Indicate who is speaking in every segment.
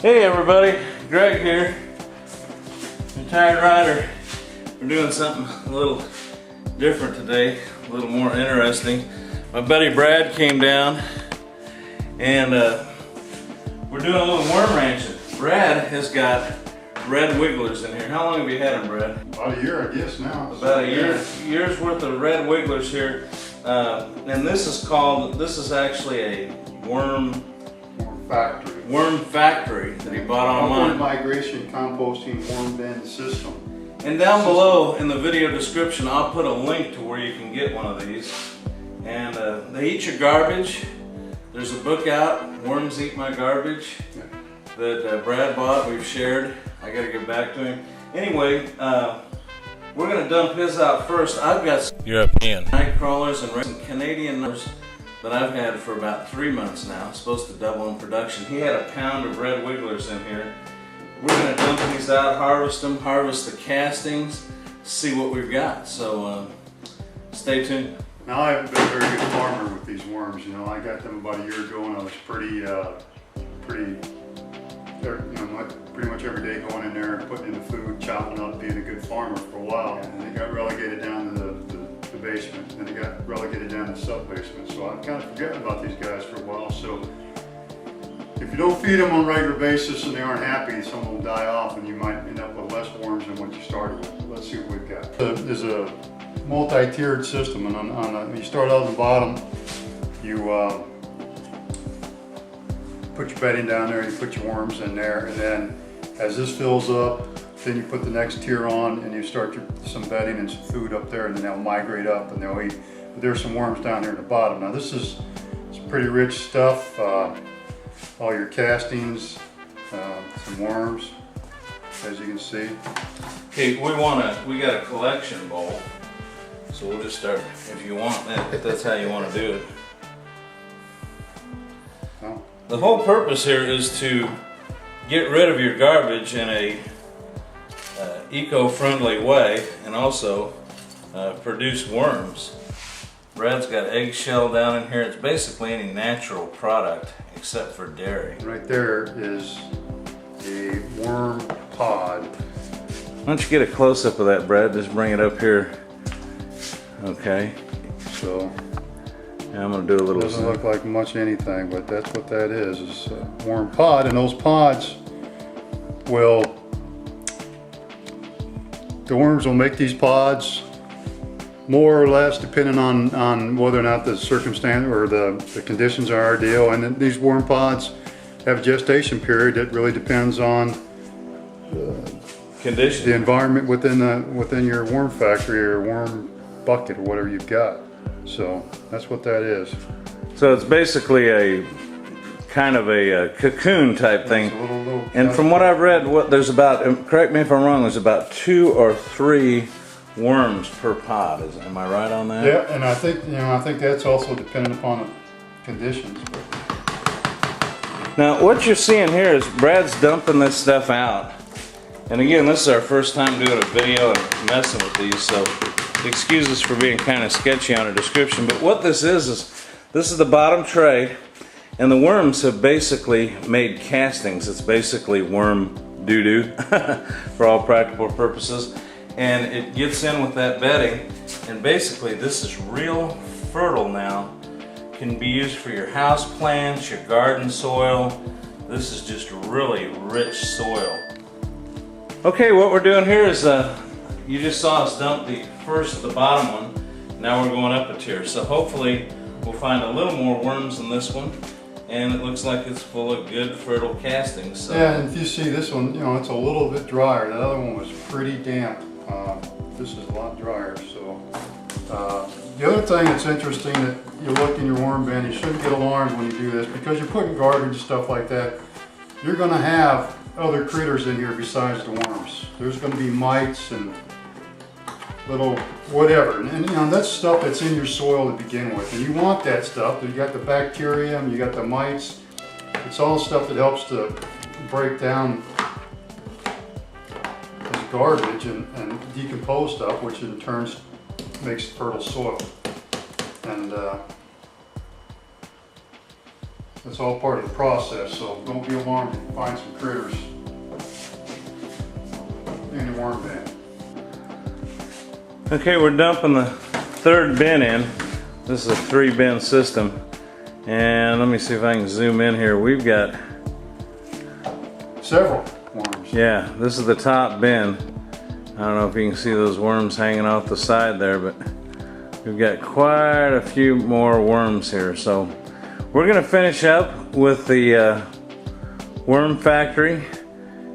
Speaker 1: Hey everybody, Greg here, retired rider. We're doing something a little different today, a little more interesting. My buddy Brad came down and we're doing a little worm ranching. Brad has got red wigglers in here. How long have you had them, Brad?
Speaker 2: About a year, I guess now.
Speaker 1: About a year's worth of red wigglers here. And this is actually a worm factory that he bought online.
Speaker 2: Upward migration composting worm bin system.
Speaker 1: And down below in the video description, I'll put a link to where you can get one of these. And they eat your garbage. There's a book out, Worms Eat My Garbage, that Brad bought, we've shared. I gotta get back to him. Anyway, we're gonna dump his out first. I've got European night crawlers and Canadian numbers that I've had for about 3 months now. It's supposed to double in production. He had a pound of red wigglers in here. We're gonna dump these out, harvest them, harvest the castings, see what we've got. So stay tuned.
Speaker 2: Now I haven't been a very good farmer with these worms. You know, I got them about a year ago and I was pretty much every day going in there and putting in the food, chopping up, being a good farmer for a while. And they got relegated down to the basement, and they got relegated down to the sub-basement. So I'm kind of forgetting about these guys for a while. So if you don't feed them on a regular basis and they aren't happy, some of them die off and you might end up with less worms than what you started with. Let's see what we've got. There's a multi-tiered system, and you start out on the bottom, you put your bedding down there, you put your worms in there, and then as this fills up, then you put the next tier on and you start some bedding and some food up there, and then they'll migrate up and they'll eat. But there's some worms down here at the bottom. Now this is pretty rich stuff. All your castings, some worms, as you can see.
Speaker 1: Okay, we got a collection bowl. So we'll just start, if you want that, if that's how you want to do it.
Speaker 2: Oh.
Speaker 1: The whole purpose here is to get rid of your garbage in a eco-friendly way, and also produce worms. Brad's got eggshell down in here. It's basically any natural product except for dairy.
Speaker 2: Right there is a worm pod.
Speaker 1: Why don't you get a close-up of that, Brad? Just bring it up here. Okay.
Speaker 2: So
Speaker 1: yeah, I'm gonna do a little.
Speaker 2: Doesn't look like much anything, but that's what that is a worm pod, and those pods will. The worms will make these pods more or less depending on whether or not the circumstance or the conditions are ideal. And then these worm pods have a gestation period that really depends on
Speaker 1: conditions,
Speaker 2: the environment within your worm factory or worm bucket or whatever you've got. So that's what that is.
Speaker 1: So it's basically a kind of a cocoon type thing. And from what I've read, there's about, correct me if I'm wrong, there's about 2 or 3 worms per pod. Am I right on that?
Speaker 2: Yeah, and I think that's also dependent upon the conditions.
Speaker 1: Now what you're seeing here is Brad's dumping this stuff out. And again, this is our first time doing a video and messing with these, so excuse us for being kind of sketchy on a description. But what this is this is the bottom tray, and the worms have basically made castings. It's basically worm doo-doo for all practical purposes. And it gets in with that bedding, and basically this is real fertile now. Can be used for your house plants, your garden soil. This is just really rich soil. Okay, what we're doing here is you just saw us dump the bottom one. Now we're going up a tier. So hopefully we'll find a little more worms in this one. And it looks like it's full of good fertile castings. So.
Speaker 2: Yeah, and if you see this one, it's a little bit drier. The other one was pretty damp. This is a lot drier. So the other thing that's interesting that you look in your worm bin, you shouldn't get alarmed when you do this, because you're putting garbage and stuff like that. You're going to have other critters in here besides the worms. There's going to be mites and little whatever, and that's stuff that's in your soil to begin with, and you want that stuff. You got the bacterium, you got the mites. It's all stuff that helps to break down this garbage and decompose stuff, which in turn makes fertile soil. And It's all part of the process, so don't be alarmed if you find some critters in your worm bin.
Speaker 1: Okay, we're dumping the third bin in. This is a 3-bin system. And let me see if I can zoom in here. We've got
Speaker 2: several worms.
Speaker 1: Yeah, this is the top bin. I don't know if you can see those worms hanging off the side there, but we've got quite a few more worms here. So we're gonna finish up with the worm factory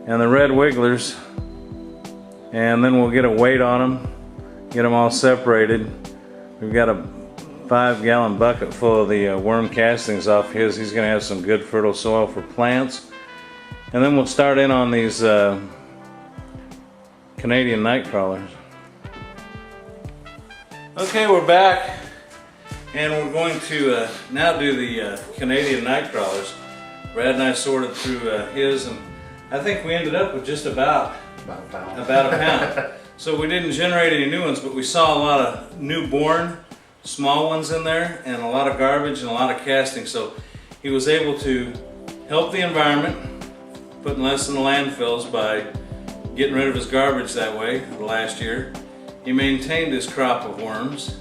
Speaker 1: and the red wigglers, and then we'll get a weight on them, get them all separated. We've got a 5-gallon bucket full of the worm castings off his. He's gonna have some good fertile soil for plants. And then we'll start in on these Canadian night crawlers. Okay, we're back, and we're going to now do the Canadian night crawlers. Brad and I sorted through his, and I think we ended up with just about a pound. So we didn't generate any new ones, but we saw a lot of newborn small ones in there, and a lot of garbage and a lot of casting. So he was able to help the environment, putting less in the landfills by getting rid of his garbage that way last year. He maintained his crop of worms,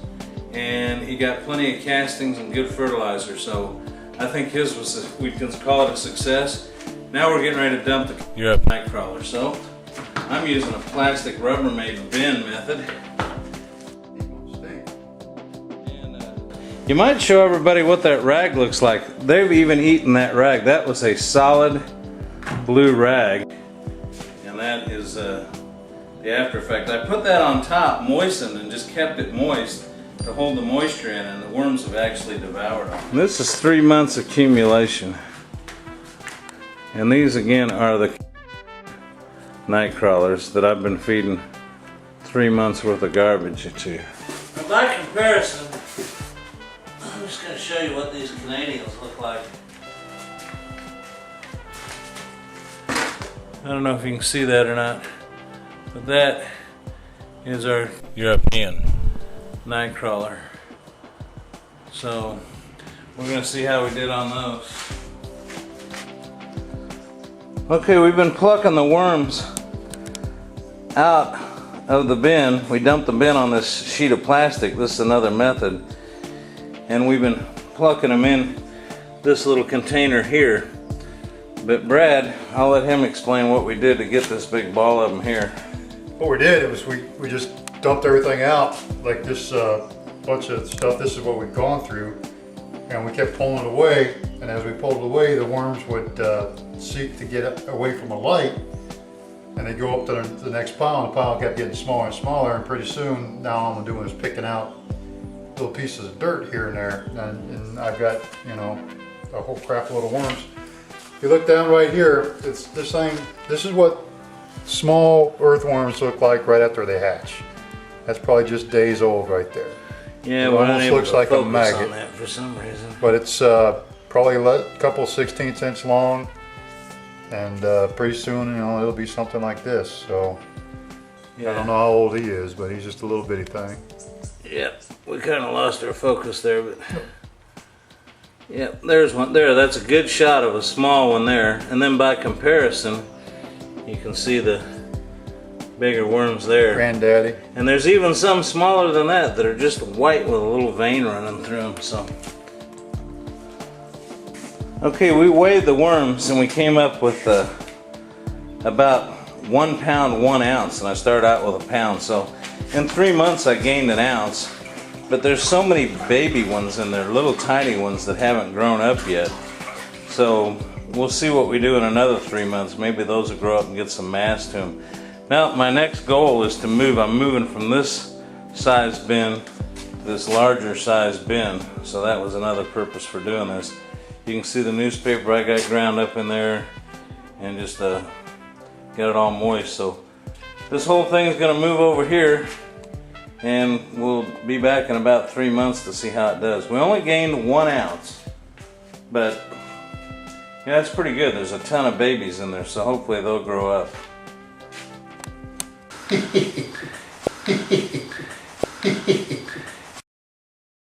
Speaker 1: and he got plenty of castings and good fertilizer. So I think his was, we can call it a success. Now we're getting ready to dump the Europe night crawler. So I'm using a plastic Rubbermaid bin method. You might show everybody what that rag looks like. They've even eaten that rag. That was a solid blue rag, and that is the after effect. I put that on top, moistened, and just kept it moist to hold the moisture in, and the worms have actually devoured them. This is 3 months accumulation, and these again are the night crawlers that I've been feeding 3 months worth of garbage to. By comparison, I'm just going to show you what these Canadians look like. I don't know if you can see that or not, but that is our European night crawler. So we're going to see how we did on those. Okay, we've been plucking the worms out of the bin. We dumped the bin on this sheet of plastic. This is another method. And we've been plucking them in this little container here. But Brad, I'll let him explain what we did to get this big ball of them here.
Speaker 2: What we did was we just dumped everything out, like this bunch of stuff. This is what we've gone through, and we kept pulling it away. And as we pulled it away, the worms would seek to get away from the light, and they go up to the next pile, and the pile kept getting smaller and smaller, and pretty soon now all I'm doing is picking out little pieces of dirt here and there, and I've got, you know, a whole crap load of worms. If you look down right here, it's this thing. This is what small earthworms look like right after they hatch. That's probably just days old right there.
Speaker 1: Yeah,
Speaker 2: it
Speaker 1: well,
Speaker 2: almost looks like a maggot
Speaker 1: on that for some reason.
Speaker 2: But it's probably a couple 1/16 inch long, and pretty soon, you know, it'll be something like this. So yeah. I don't know how old he is, but he's just a little bitty thing.
Speaker 1: Yep, we kind of lost our focus there, but yep, there's one there. That's a good shot of a small one there, and then by comparison, you can see the bigger worms there.
Speaker 2: Granddaddy.
Speaker 1: And there's even some smaller than that that are just white with a little vein running through them. So, okay, we weighed the worms and we came up with about 1 pound 1 ounce, and I started out with a pound. So in 3 months I gained an ounce, but there's so many baby ones in there, little tiny ones that haven't grown up yet. So we'll see what we do in another 3 months. Maybe those will grow up and get some mass to them. Now my next goal is to move. I'm moving from this size bin to this larger size bin. So that was another purpose for doing this. You can see the newspaper I got ground up in there and just get it all moist. So this whole thing is going to move over here, and we'll be back in about 3 months to see how it does. We only gained 1 ounce, but yeah, that's pretty good. There's a ton of babies in there, so hopefully they'll grow up.